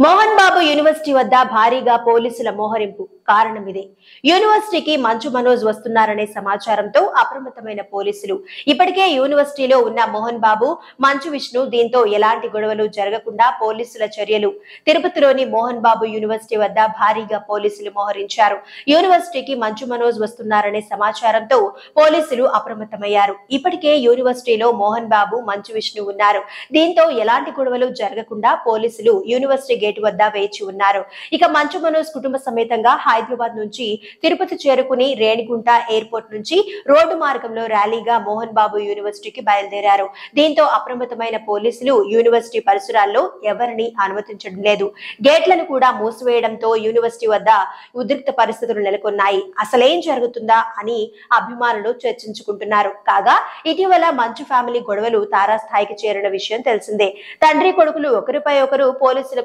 Mohan Babu university వద్ద భారీగా పోలీసుల మోహరింపు కారణం ఇదే. యూనివర్సిటీకి మంచు మనోజ్ వస్తున్నారనే సమాచారంతో అప్రమత్తమైన పోలీసులు ఇప్పటికే యూనివర్సిటీలో ఉన్న మోహన్ బాబు, మంచు విష్ణు దీంతో ఎలాంటి గొడవలు జరగకుండా పోలీసుల చర్యలు. తిరుపతిలోని మోహన్ బాబు యూనివర్సిటీ వద్ద భారీగా పోలీసులు మోహరించారు. యూనివర్సిటీకి మంచు మనోజ్ వస్తున్నారనే సమాచారంతో పోలీసులు అప్రమత్తమయ్యారు. ఇప్పటికే యూనివర్సిటీలో మోహన్ బాబు, మంచు విష్ణు ఉన్నారు. దీంతో ఎలాంటి గొడవలు జరగకుండా పోలీసులు యూనివర్సిటీ గేటు వద్ద వేచి ఉన్నారు. ఇక మంచు మనోజ్ కుటుంబ సమేతంగా హైదరాబాద్ నుంచి తిరుపతి చేరుకుని రేణిగుంట ఎయిర్పోర్ట్ నుంచి రోడ్డు మార్గంలో ర్యాలీగా మోహన్ బాబు యూనివర్సిటీకి బయలుదేరారు. దీంతో అప్రమత్తమైన పోలీసులు యూనివర్సిటీ పరిసరాల్లో ఎవరిని అనుమతించడం లేదు. గేట్లను కూడా మూసివేయడంతో యూనివర్సిటీ వద్ద ఉద్రిక్త పరిస్థితులు నెలకొన్నాయి. అసలేం జరుగుతుందా అని అభిమానులు చర్చించుకుంటున్నారు. కాగా ఇటీవల మంచు ఫ్యామిలీ గొడవలు తారాస్థాయికి చేరిన విషయం తెలిసిందే. తండ్రి కొడుకులు ఒకరిపై ఒకరు పోలీసులకు